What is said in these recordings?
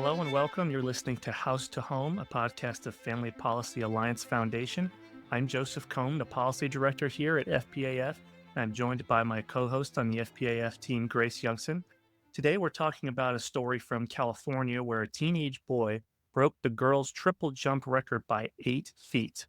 Hello and welcome. You're listening to House to Home, a podcast of Family Policy Alliance Foundation. I'm Joseph Kohm, the policy director here at FPAF. And I'm joined by my co-host on the FPAF team, Grace Youngson. Today, we're talking about a story from California where a teenage boy broke the girls' triple jump record by 8 feet.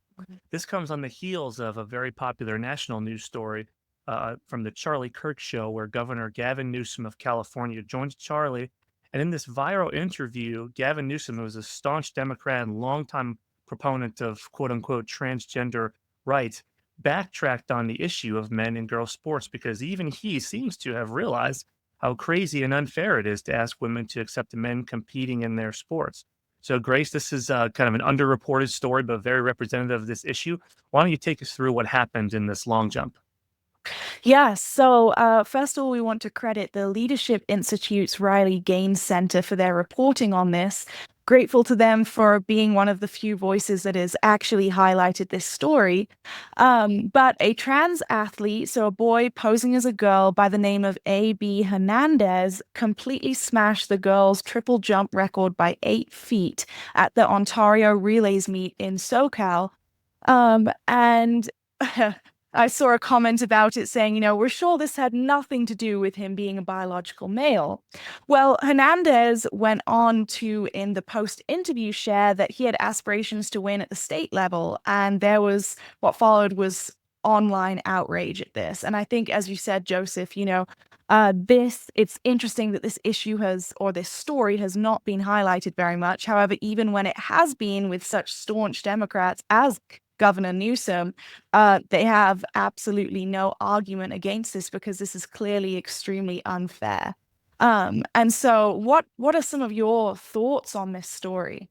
This comes on the heels of a very popular national news story from the Charlie Kirk show, where Governor Gavin Newsom of California joins Charlie. And in this viral interview, Gavin Newsom, who is a staunch Democrat and longtime proponent of quote unquote transgender rights, backtracked on the issue of men and girls sports because even he seems to have realized how crazy and unfair it is to ask women to accept men competing in their sports. So, Grace, this is kind of an underreported story, but very representative of this issue. Why don't you take us through what happened in this long jump? Yes. First of all, we want to credit the Leadership Institute's Riley Gaines Center for their reporting on this. Grateful to them for being one of the few voices that has actually highlighted this story. But a trans athlete, so a boy posing as a girl by the name of A.B. Hernandez, completely smashed the girls' triple jump record by 8 feet at the Ontario Relays meet in SoCal. And I saw a comment about it saying, we're sure this had nothing to do with him being a biological male. Well, Hernandez went on to, in the post-interview, share that he had aspirations to win at the state level, and what followed was online outrage at this. And I think, as you said, Joseph, it's interesting that this issue this story has not been highlighted very much. However, even when it has been with such staunch Democrats as Governor Newsom, they have absolutely no argument against this because this is clearly extremely unfair. And so what are some of your thoughts on this story?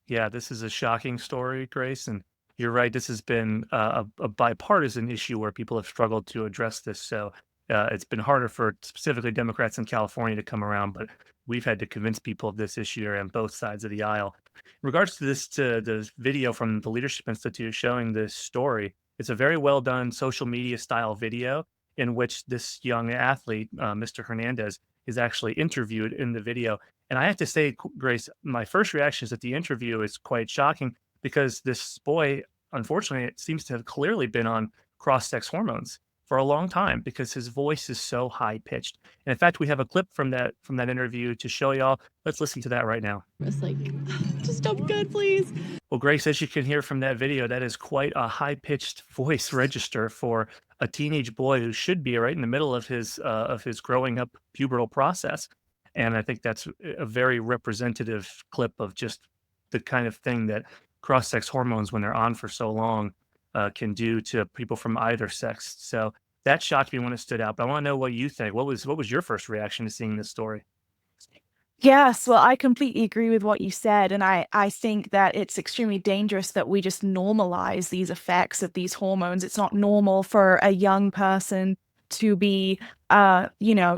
Yeah, this is a shocking story, Grace. And you're right. This has been a bipartisan issue where people have struggled to address this. So it's been harder for specifically Democrats in California to come around, but we've had to convince people of this issue on both sides of the aisle. In regards to the video from the Leadership Institute showing this story, it's a very well done social media style video in which this young athlete, Mr. Hernandez, is actually interviewed in the video. And I have to say, Grace, my first reaction is that the interview is quite shocking because this boy, unfortunately, it seems to have clearly been on cross-sex hormones for a long time because his voice is so high pitched. And in fact, we have a clip from that interview to show y'all. Let's listen to that right now. It's like, just stop good, please. Well, Grace, as you can hear from that video, that is quite a high-pitched voice register for a teenage boy who should be right in the middle of his growing up pubertal process. And I think that's a very representative clip of just the kind of thing that cross-sex hormones, when they're on for so long, can do to people from either sex. So that shocked me when it stood out. But I want to know what you think. What was your first reaction to seeing this story? Yes, well, I completely agree with what you said. And I think that it's extremely dangerous that we just normalize these effects of these hormones. It's not normal for a young person to be,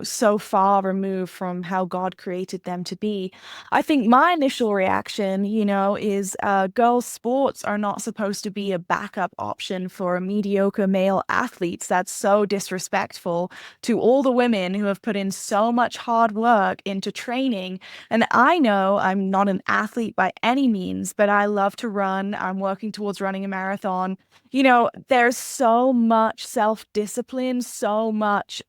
so far removed from how God created them to be. I think my initial reaction, is girls' sports are not supposed to be a backup option for mediocre male athletes. That's so disrespectful to all the women who have put in so much hard work into training. And I know I'm not an athlete by any means, but I love to run. I'm working towards running a marathon. There's so much self-discipline, so much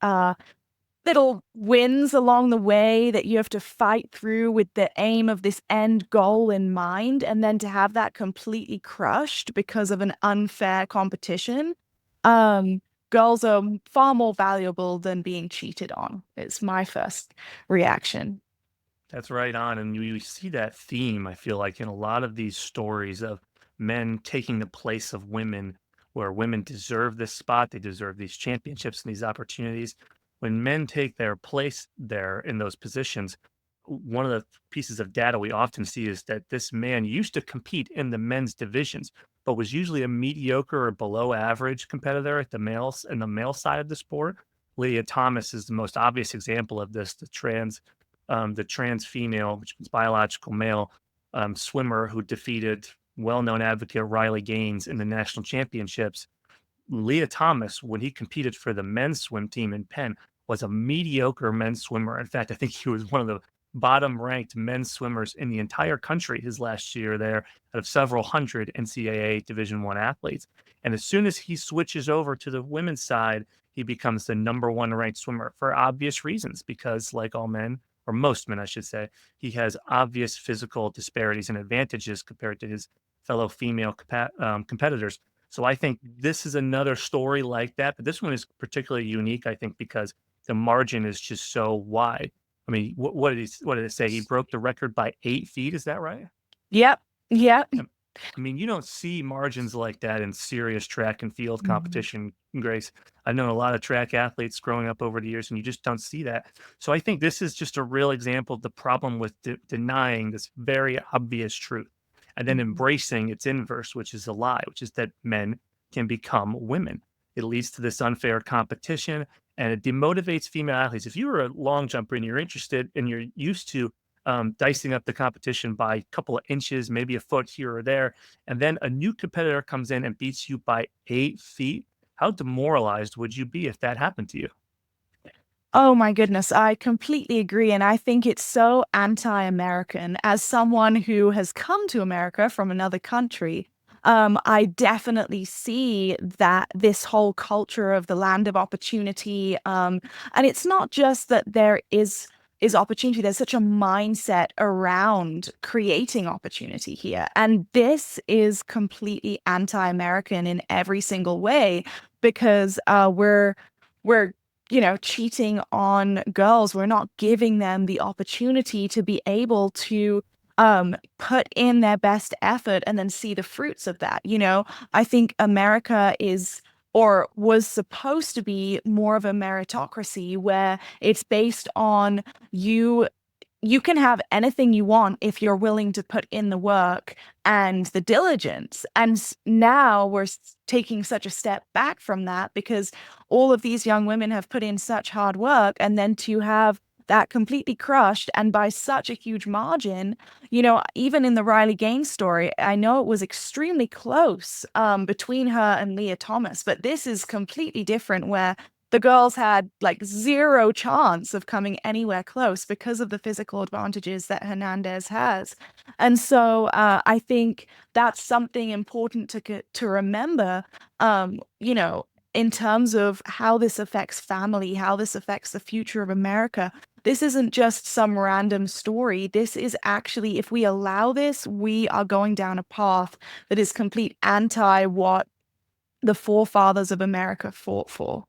little wins along the way that you have to fight through with the aim of this end goal in mind, and then to have that completely crushed because of an unfair competition. Girls are far more valuable than being cheated on. It's my first reaction. That's right on. And you see that theme, I feel like, in a lot of these stories of men taking the place of women, where women deserve this spot, they deserve these championships and these opportunities. When men take their place there in those positions, one of the pieces of data we often see is that this man used to compete in the men's divisions, but was usually a mediocre or below average competitor at the male side of the sport. Lydia Thomas is the most obvious example of this, the trans female, which means biological male, swimmer who defeated well-known advocate Riley Gaines in the national championships. Leah Thomas, when he competed for the men's swim team in Penn, was a mediocre men's swimmer. In fact, I think he was one of the bottom ranked men's swimmers in the entire country his last year there out of several hundred NCAA Division One athletes. And as soon as he switches over to the women's side, he becomes the number one ranked swimmer for obvious reasons, because like all men, or most men, I should say, he has obvious physical disparities and advantages compared to his fellow female competitors. So I think this is another story like that, but this one is particularly unique, I think, because the margin is just so wide. I mean, what did it say? He broke the record by 8 feet. Is that right? Yep. Yep. I mean, you don't see margins like that in serious track and field competition, Grace. I've known a lot of track athletes growing up over the years, and you just don't see that. So I think this is just a real example of the problem with denying this very obvious truth and then embracing its inverse, which is a lie, which is that men can become women. It leads to this unfair competition and it demotivates female athletes. If you were a long jumper and you're interested and you're used to dicing up the competition by a couple of inches, maybe a foot here or there, and then a new competitor comes in and beats you by 8 feet, how demoralized would you be if that happened to you? Oh my goodness, I completely agree. And I think it's so anti-American. As someone who has come to America from another country, I definitely see that this whole culture of the land of opportunity, and it's not just that there is opportunity. There's such a mindset around creating opportunity here, and this is completely anti-American in every single way because we're cheating on girls. We're not giving them the opportunity to be able to put in their best effort and then see the fruits of that. I think America is or was supposed to be more of a meritocracy where it's based on you can have anything you want if you're willing to put in the work and the diligence. And now we're taking such a step back from that because all of these young women have put in such hard work, and then to have that completely crushed and by such a huge margin, even in the Riley Gaines story, I know it was extremely close between her and Leah Thomas, but this is completely different where the girls had like zero chance of coming anywhere close because of the physical advantages that Hernandez has. And so I think that's something important to remember, in terms of how this affects family, how this affects the future of America. This isn't just some random story. This is actually, if we allow this, we are going down a path that is complete anti what the forefathers of America fought for.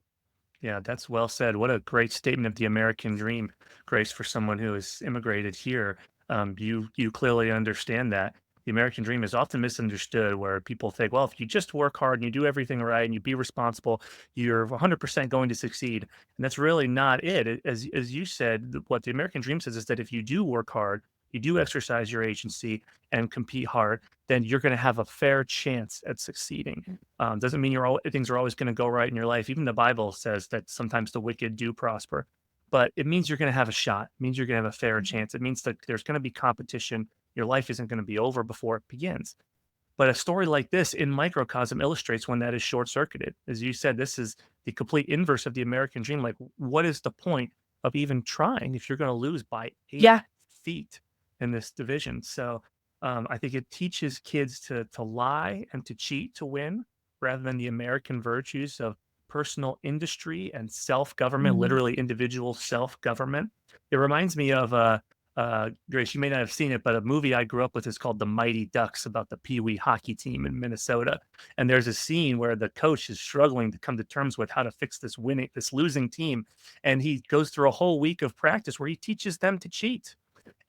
Yeah, that's well said. What a great statement of the American dream, Grace, for someone who has immigrated here. You clearly understand that. The American dream is often misunderstood, where people think, well, if you just work hard and you do everything right and you be responsible, you're 100% going to succeed. And that's really not it. As you said, what the American dream says is that if you do work hard, you do exercise your agency and compete hard, then you're going to have a fair chance at succeeding. Doesn't mean things are always going to go right in your life. Even the Bible says that sometimes the wicked do prosper, but it means you're going to have a shot. It means you're going to have a fair chance. It means that there's going to be competition. Your life isn't going to be over before it begins. But a story like this in microcosm illustrates when that is short circuited. As you said, this is the complete inverse of the American dream. Like, what is the point of even trying if you're going to lose by eight Yeah. feet in this division? So I think it teaches kids to lie and to cheat to win rather than the American virtues of personal industry and self-government, literally individual self-government. It reminds me of Grace, you may not have seen it, but a movie I grew up with is called The Mighty Ducks, about the Pee Wee hockey team in Minnesota. And there's a scene where the coach is struggling to come to terms with how to fix this losing team, and he goes through a whole week of practice where he teaches them to cheat,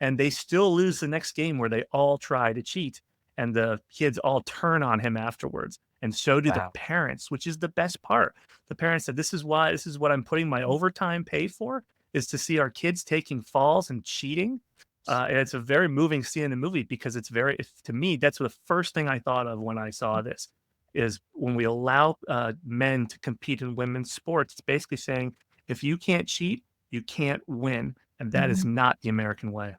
and they still lose the next game where they all try to cheat, and the kids all turn on him afterwards, and so do the Wow. parents, which is the best part. The parents said, this is what I'm putting my overtime pay for, is to see our kids taking falls and cheating. And it's a very moving scene in the movie because to me, that's the first thing I thought of when I saw this, is when we allow men to compete in women's sports, it's basically saying, if you can't cheat, you can't win. And that is not the American way.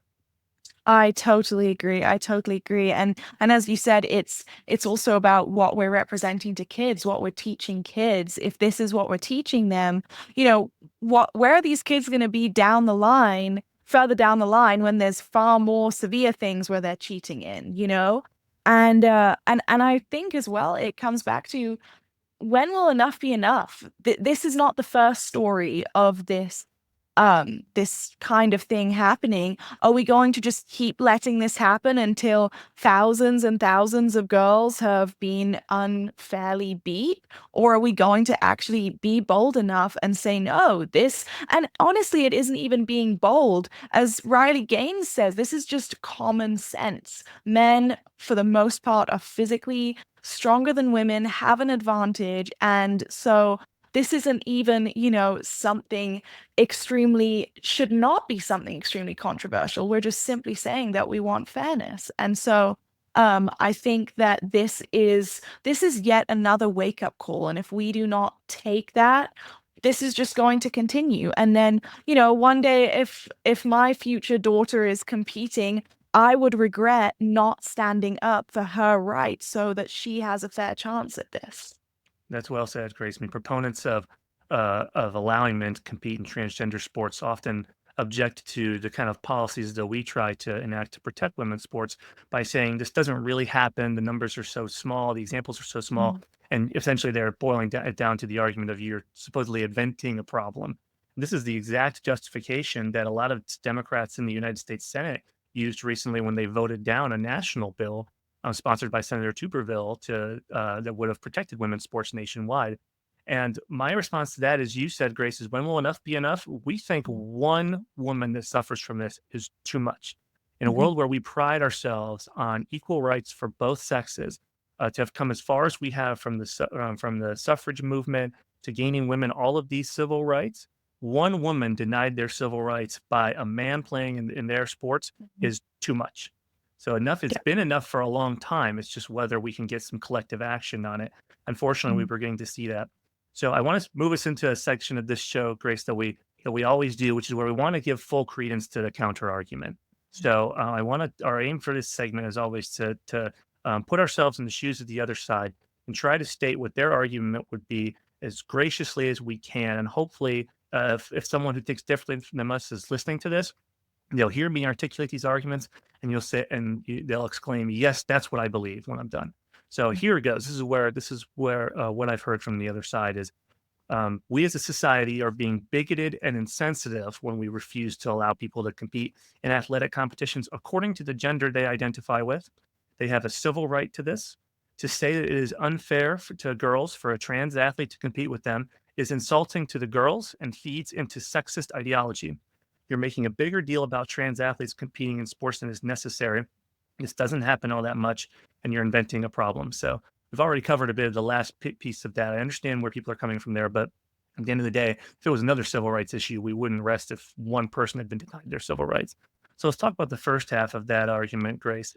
I totally agree. I totally agree. And as you said, it's also about what we're representing to kids, what we're teaching kids. If this is what we're teaching them, where are these kids going to be down the line further down the line when there's far more severe things where they're cheating in, you know? And I think as well, it comes back to when will enough be enough? This is not the first story of this kind of thing happening. Are we going to just keep letting this happen until thousands and thousands of girls have been unfairly beat? Or are we going to actually be bold enough and say, no, this, and honestly, it isn't even being bold. As Riley Gaines says, this is just common sense. Men, for the most part, are physically stronger than women, have an advantage. And so this isn't even, something should not be something extremely controversial. We're just simply saying that we want fairness. And so I think that this is yet another wake up call. And if we do not take that, this is just going to continue. And then, one day if my future daughter is competing, I would regret not standing up for her rights so that she has a fair chance at this. That's well said, Grace. I mean, proponents of allowing men to compete in transgender sports often object to the kind of policies that we try to enact to protect women's sports by saying this doesn't really happen. The numbers are so small, the examples are so small, and essentially they're boiling it down to the argument of you're supposedly inventing a problem. This is the exact justification that a lot of Democrats in the United States Senate used recently when they voted down a national bill sponsored by Senator Tuberville that would have protected women's sports nationwide. And my response to that is you said, Grace, is when will enough be enough? We think one woman that suffers from this is too much. In a world where we pride ourselves on equal rights for both sexes, to have come as far as we have from the suffrage movement to gaining women all of these civil rights, one woman denied their civil rights by a man playing in their sports is too much. So enough, it's been enough for a long time. It's just whether we can get some collective action on it. Unfortunately, we were getting to see that. So I want to move us into a section of this show, Grace, that we always do, which is where we want to give full credence to the counter argument. So our aim for this segment is always to put ourselves in the shoes of the other side and try to state what their argument would be as graciously as we can. And hopefully, if someone who thinks differently from us is listening to this, they'll hear me articulate these arguments, and they'll exclaim, "Yes, that's what I believe." When I'm done. So here it goes. This is where what I've heard from the other side is we as a society are being bigoted and insensitive when we refuse to allow people to compete in athletic competitions according to the gender they identify with. They have a civil right to this. To say that it is unfair to girls for a trans athlete to compete with them is insulting to the girls and feeds into sexist ideology. You're making a bigger deal about trans athletes competing in sports than is necessary. This doesn't happen all that much, and you're inventing a problem. So we've already covered a bit of the last piece of that. I understand where people are coming from there, but at the end of the day, if it was another civil rights issue, we wouldn't rest if one person had been denied their civil rights. So let's talk about the first half of that argument, Grace.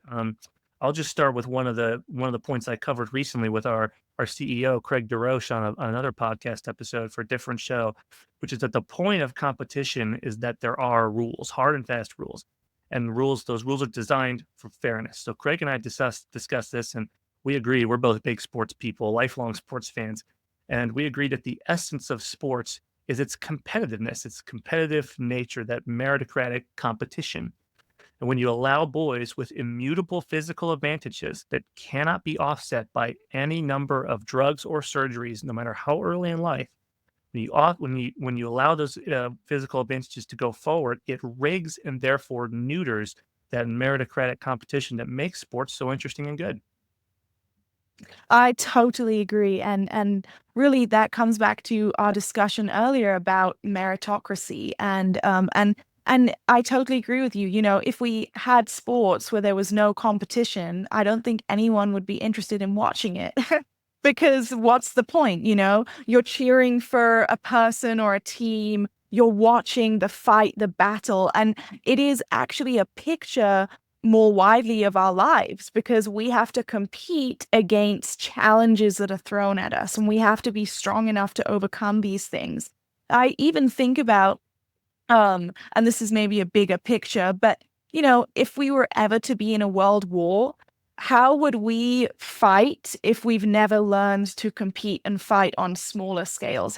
I'll just start with one of the points I covered recently with our CEO, Craig DeRoche, on another podcast episode for a different show, which is that the point of competition is that there are rules, hard and fast rules. And those rules are designed for fairness. So Craig and I discussed this, and we agree. We're both big sports people, lifelong sports fans. And we agree that the essence of sports is its competitiveness, its competitive nature, that meritocratic competition. And when you allow boys with immutable physical advantages that cannot be offset by any number of drugs or surgeries, no matter how early in life, when you allow those physical advantages to go forward, it rigs and therefore neuters that meritocratic competition that makes sports so interesting and good. I totally agree. And really that comes back to our discussion earlier about meritocracy and I totally agree with you. If we had sports where there was no competition, I don't think anyone would be interested in watching it. Because what's the point? You're cheering for a person or a team, you're watching the fight, the battle, and it is actually a picture more widely of our lives because we have to compete against challenges that are thrown at us and we have to be strong enough to overcome these things. I even think about, and this is maybe a bigger picture, but if we were ever to be in a world war, how would we fight if we've never learned to compete and fight on smaller scales?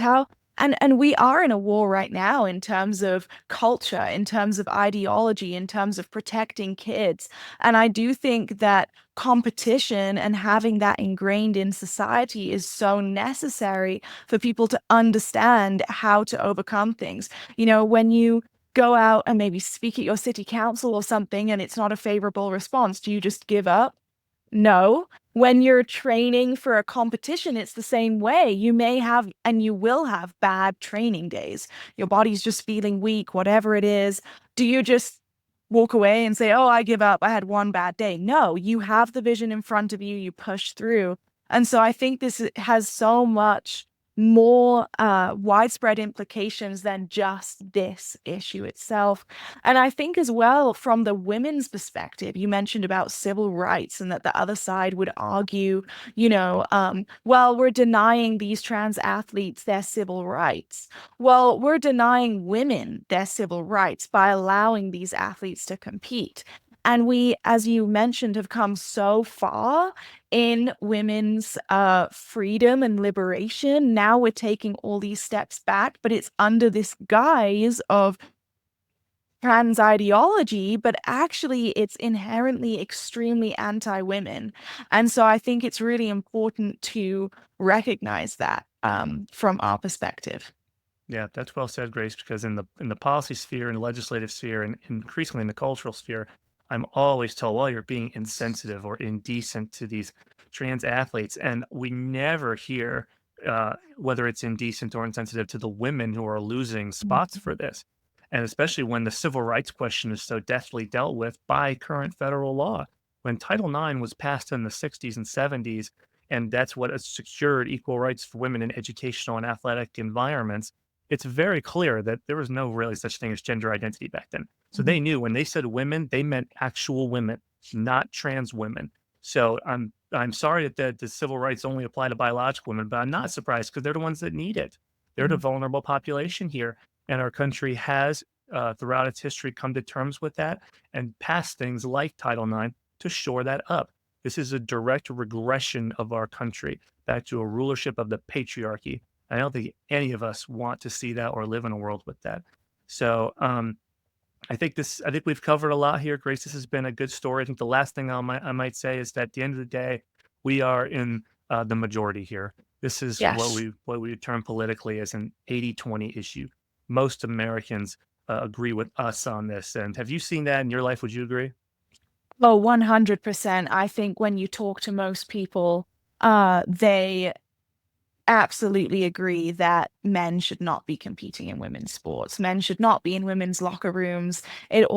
And we are in a war right now in terms of culture, in terms of ideology, in terms of protecting kids. And I do think that competition and having that ingrained in society is so necessary for people to understand how to overcome things. When you go out and maybe speak at your city council or something and it's not a favorable response, do you just give up? No. When you're training for a competition, it's the same way. You may have and you will have bad training days. Your body's just feeling weak, whatever it is. Do you just walk away and say, "Oh, I give up. I had one bad day"? No, you have the vision in front of you, you push through. And so I think has so much more widespread implications than just this issue itself. And I think as well, from the women's perspective, you mentioned about civil rights and that the other side would argue, well, we're denying these trans athletes their civil rights. Well, we're denying women their civil rights by allowing these athletes to compete. And we, as you mentioned, have come so far in women's freedom and liberation. Now we're taking all these steps back, but it's under this guise of trans ideology, but actually it's inherently extremely anti-women. And so I think it's really important to recognize that from our perspective. Yeah, that's well said, Grace, because in the policy sphere and legislative sphere and increasingly in the cultural sphere, I'm always told, well, you're being insensitive or indecent to these trans athletes. And we never hear whether it's indecent or insensitive to the women who are losing spots for this. And especially when the civil rights question is so deftly dealt with by current federal law. When Title IX was passed in the 60s and 70s, and that's what has secured equal rights for women in educational and athletic environments, it's very clear that there was no really such thing as gender identity back then. So they knew when they said women, they meant actual women, not trans women. So I'm sorry that the civil rights only apply to biological women, but I'm not surprised because they're the ones that need it. They're the vulnerable population here, and our country has throughout its history come to terms with that and passed things like Title IX to shore that up. This is a direct regression of our country back to a rulership of the patriarchy. I don't think any of us want to see that or live in a world with that. So I think we've covered a lot here, Grace. This has been a good story. I think the last thing I might say is that at the end of the day, we are in the majority here. This is Yes. what we term politically as an 80-20 issue. Most Americans agree with us on this. And have you seen that in your life? Would you agree? Oh, 100%. I think when you talk to most people, they absolutely agree that men should not be competing in women's sports. Men should not be in women's locker rooms. It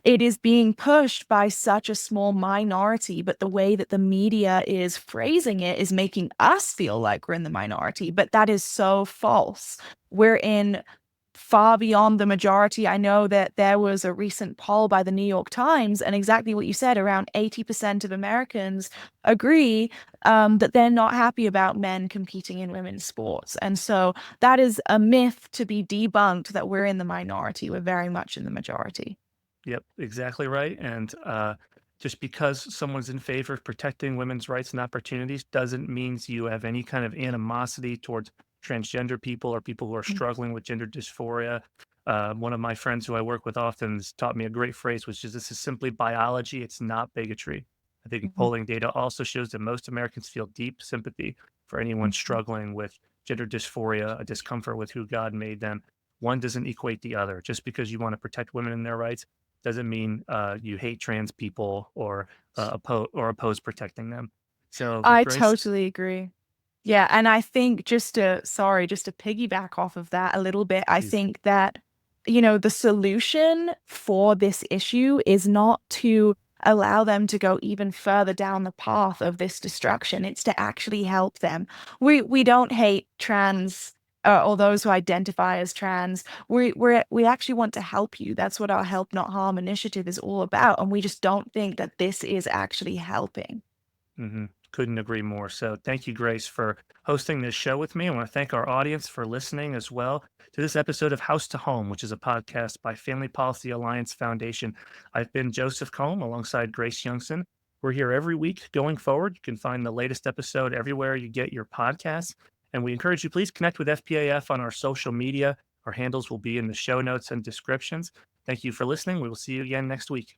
is being pushed by such a small minority, but the way that the media is phrasing it is making us feel like we're in the minority, but that is so false. We're in far beyond the majority. I know that there was a recent poll by the New York Times, and exactly what you said, around 80% of Americans agree that they're not happy about men competing in women's sports. And so that is a myth to be debunked that we're in the minority. We're very much in the majority. Yep, exactly right. And just because someone's in favor of protecting women's rights and opportunities doesn't mean you have any kind of animosity towards transgender people or people who are struggling with gender dysphoria. One of my friends who I work with often has taught me a great phrase, which is this is simply biology. It's not bigotry. I think Mhm. polling data also shows that most Americans feel deep sympathy for anyone Mhm. struggling with gender dysphoria, a discomfort with who God made them. One doesn't equate the other. Just because you want to protect women and their rights doesn't mean you hate trans people or oppose protecting them. So, I Grace, totally agree. Yeah, and I think just to piggyback off of that a little bit, I please. think that, the solution for this issue is not to allow them to go even further down the path of this destruction. It's to actually help them. We don't hate trans or those who identify as trans. We actually want to help you. That's what our Help Not Harm initiative is all about, and we just don't think that this is actually helping. Couldn't agree more. So, thank you, Grace, for hosting this show with me. I want to thank our audience for listening as well to this episode of House to Home, which is a podcast by Family Policy Alliance Foundation. I've been Joseph Kohm alongside Grace Youngson. We're here every week going forward. You can find the latest episode everywhere you get your podcasts. And we encourage you, please connect with FPAF on our social media. Our handles will be in the show notes and descriptions. Thank you for listening. We will see you again next week.